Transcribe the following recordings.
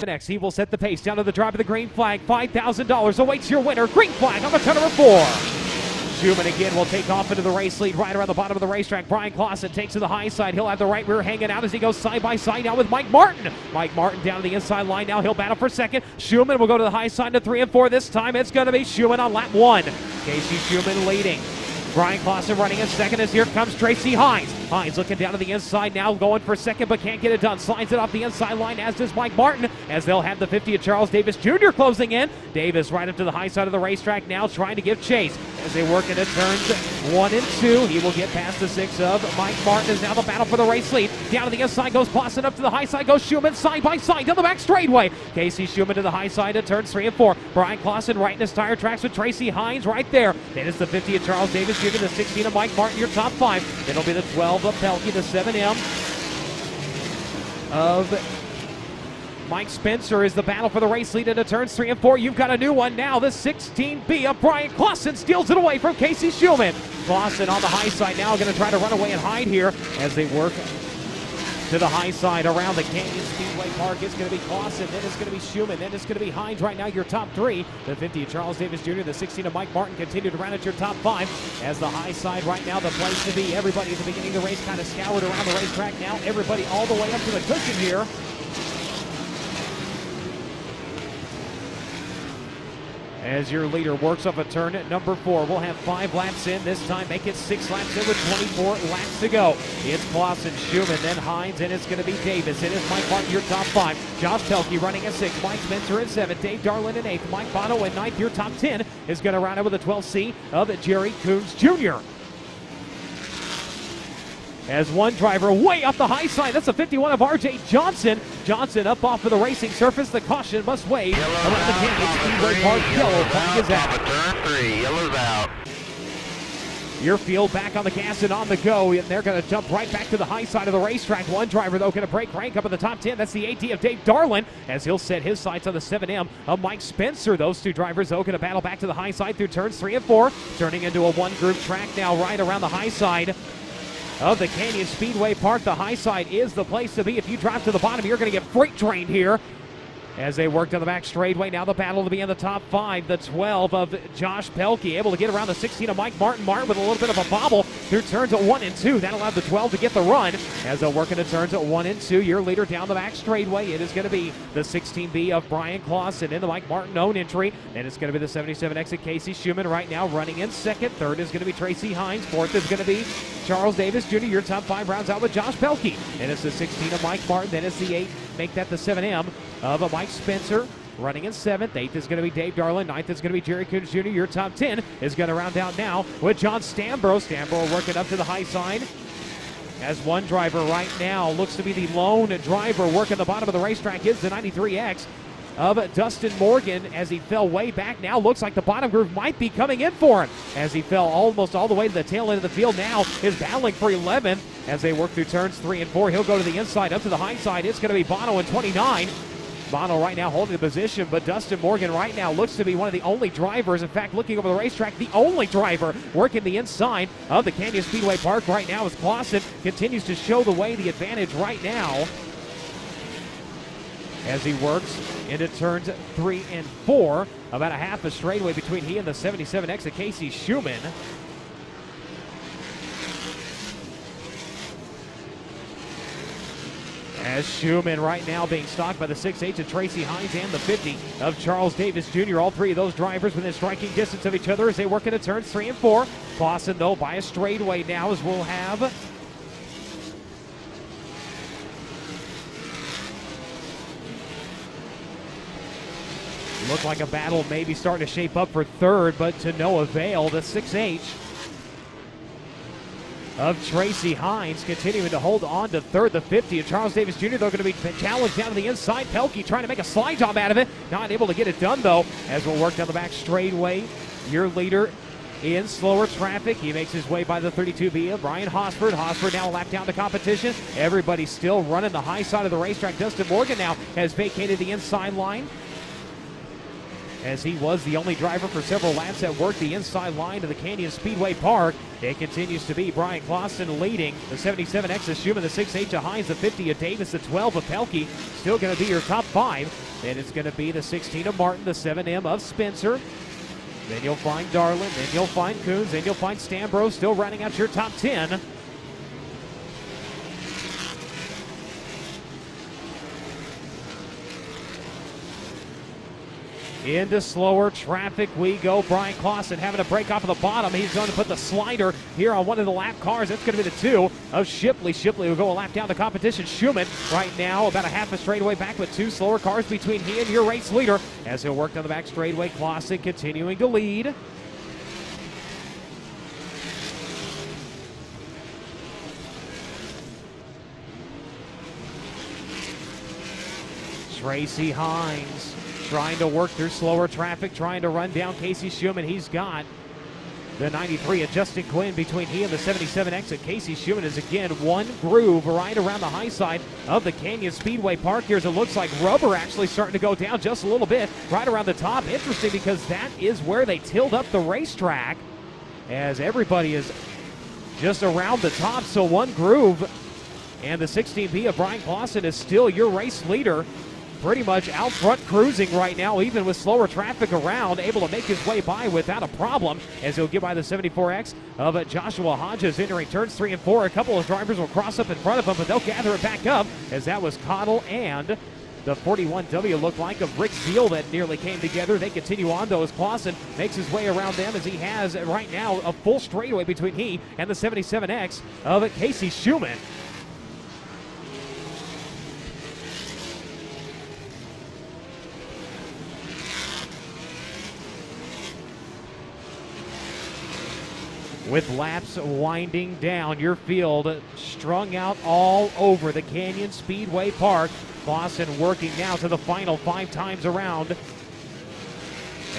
Next, he will set the pace down to the drive of the green flag. $5,000 awaits your winner. Green flag on the turn number 4. Schumann again will take off into the race lead right around the bottom of the racetrack. Brian Clausen takes to the high side. He'll have the right rear hanging out as he goes side by side now with Mike Martin. Mike Martin down to the inside line now. He'll battle for second. Schumann will go to the high side to 3 and 4. This time it's going to be Schumann on lap 1. Casey Schumann leading. Brian Clausen running in second as here comes Tracy Hines. Hines looking down to the inside now, going for second, but can't get it done. Slides it off the inside line, as does Mike Martin, as they'll have the 50 of Charles Davis Jr. closing in. Davis right up to the high side of the racetrack now, trying to give chase as they work into turns 1 and 2. He will get past the 6 of Mike Martin, as now the battle for the race lead. Down to the inside goes Clausen, up to the high side goes Schumann, side by side down the back straightaway. Casey Schumann to the high side at turns 3 and 4. Brian Clausen right in his tire tracks with Tracy Hines right there. Then it's the 50 of Charles Davis Jr., the 16 of Mike Martin, your top 5. It'll be the 12 of Pelkey, the 7M of Mike Spencer is the battle for the race lead into turns 3 and 4. You've got a new one now. The 16B of Brian Clausen steals it away from Casey Schumann. Clausen on the high side now, going to try to run away and hide here as they work to the high side around the Canyon Speedway Park. It's going to be Clausen, then it's going to be Schumann, then it's going to be Hines right now, your top 3. The 50 of Charles Davis Jr., the 16 of Mike Martin continue to round at your top 5. As the high side right now, the place to be. Everybody at the beginning of the race kind of scoured around the racetrack now. Everybody all the way up to the cushion here. As your leader works up a turn at number 4. We'll have 5 laps in. This time make it 6 laps in with 24 laps to go. It's Clausen, Schumann, then Hines, and it's going to be Davis. It is Mike Martin, your top 5. Josh Pelkey running at 6. Mike Spencer at 7. Dave Darlin at 8. Mike Bono at 9th. Your top 10 is going to round out with a 12C of Jerry Coons Jr. As one driver way up the high side. That's a 51 of RJ Johnson. Johnson up off of the racing surface. The caution must wave around the Canyon Speedway Park. Yellow flag is out. Turn 3, yellow's out. Your field back on the gas and on the go, and they're going to jump right back to the high side of the racetrack. One driver, though, going to break rank up in the top 10. That's the 80 of Dave Darlin, as he'll set his sights on the 7M of Mike Spencer. Those 2 drivers, though, going to battle back to the high side through turns 3 and 4, turning into a 1-group track now right around the high side of the Canyon Speedway Park. The high side is the place to be. If you drive to the bottom, you're going to get freight trained here. As they work to the back straightaway, now the battle to be in the top 5. The 12 of Josh Pelkey able to get around the 16 of Mike Martin. Martin with a little bit of a bobble through turns at 1 and 2. That allowed the 12 to get the run. As they'll work into turns at 1 and 2, your leader down the back straightaway. It is going to be the 16B of Brian Clausen in the Mike Martin own entry. And it's going to be the 77X of Casey Schumann right now running in second. Third is going to be Tracy Hines. Fourth is going to be Charles Davis Jr. Your top 5 rounds out with Josh Pelkey. And it's the 16 of Mike Martin. Then it's the 8. Make that the 7M of Mike Spencer. Running in 7th. 8th is going to be Dave Darlin. 9th is going to be Jerry Coons Jr. Your top 10 is going to round out now with John Stambro. Stambro working up to the high side. As one driver right now looks to be the lone driver working the bottom of the racetrack is the 93X of Dustin Morgan, as he fell way back. Now looks like the bottom groove might be coming in for him, as he fell almost all the way to the tail end of the field. Now is battling for 11th as they work through turns 3 and 4. He'll go to the inside, up to the high side. It's going to be Bono in 29. Bono right now holding the position, but Dustin Morgan right now looks to be one of the only drivers, in fact, looking over the racetrack, the only driver working the inside of the Canyon Speedway Park right now, as Clausen continues to show the way, the advantage right now, as he works into turns 3 and 4. About a half a straightaway between he and the 77X of Casey Schumann. As Schumann right now being stalked by the 6H of Tracy Hines and the 50 of Charles Davis Jr. All 3 of those drivers within striking distance of each other as they work into turns 3 and 4. Clausen, though, by a straightaway now, as we'll have look like a battle maybe starting to shape up for third, but to no avail. The 6H of Tracy Hines continuing to hold on to third. The 50 of Charles Davis Jr. They're going to be challenged down to the inside. Pelkey trying to make a slide job out of it. Not able to get it done, though, as we'll work down the back straightaway. Your leader in slower traffic. He makes his way by the 32B of Brian Hosford. Hosford now a lap down the competition. Everybody still running the high side of the racetrack. Dustin Morgan now has vacated the inside line. as he was the only driver for several laps that worked the inside line of the Canyon Speedway Park. It continues to be Brian Clausen leading the 77X of Schumann, the 6H of Hines, the 50 of Davis, the 12 of Pelkey. Still going to be your top 5. Then it's going to be the 16 of Martin, the 7M of Spencer. Then you'll find Darlin, then you'll find Coons, then you'll find Stambro still rounding out your top 10. Into slower traffic we go. Brian Clausen having to break off of the bottom. He's going to put the slider here on one of the lap cars. That's going to be the 2 of Shipley. Shipley will go a lap down the competition. Schumann right now about a half a straightaway back with 2 slower cars between he and your race leader as he'll work down the back straightaway. Clausen continuing to lead. Tracy Hines trying to work through slower traffic, trying to run down Casey Schumann. He's got the 93 of Justin Quinn between he and the 77X. And Casey Schumann is again one groove right around the high side of the Canyon Speedway Park here, as it looks like rubber actually starting to go down just a little bit right around the top. Interesting, because that is where they tilled up the racetrack, as everybody is just around the top. So one groove, and the 16B of Brian Clausen is still your race leader, pretty much out front cruising right now, even with slower traffic around, able to make his way by without a problem, as he'll get by the 74X of Joshua Hodges entering turns 3 and 4. A couple of drivers will cross up in front of him, but they'll gather it back up, as that was Cottle and the 41W looked like of Rick Zeal that nearly came together. They continue on, though, as Clausen makes his way around them, as he has right now a full straightaway between he and the 77X of Casey Schumann. With laps winding down, your field strung out all over the Canyon Speedway Park. Clausen working now to the final 5 times around,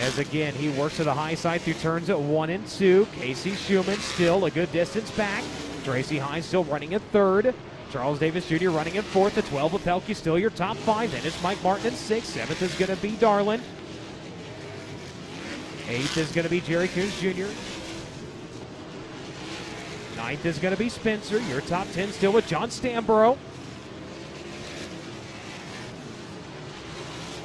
as again he works to the high side through turns at 1 and 2. Casey Schumann still a good distance back. Tracy Hines still running at 3rd. Charles Davis Jr. running in 4th. The 12 of Pelkey still your top 5. Then it's Mike Martin in 6th. 7th is going to be Darlin. 8th is going to be Jerry Coons Jr. 9th is going to be Spencer. Your top 10 still with John Stambro.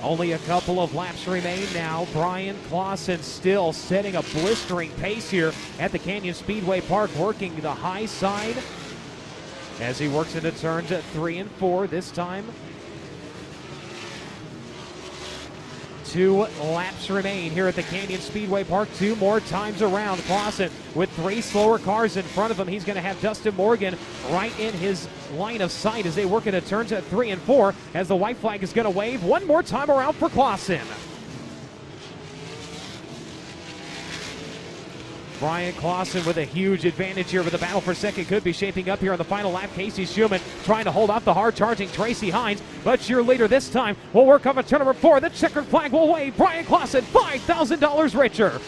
Only a couple of laps remain now. Brian Clausen still setting a blistering pace here at the Canyon Speedway Park, working the high side as he works into turns at 3 and 4 this time. 2 laps remain here at the Canyon Speedway Park. 2 more times around. Clausen with 3 slower cars in front of him. He's going to have Dustin Morgan right in his line of sight as they work into turns at 3 and 4, as the white flag is going to wave one more time around for Clausen. Brian Clausen with a huge advantage here, but the battle for second could be shaping up here on the final lap. Casey Schumann trying to hold off the hard-charging Tracy Hines, but your leader this time will work off a turn number 4. The checkered flag will wave. Brian Clausen, $5,000 richer.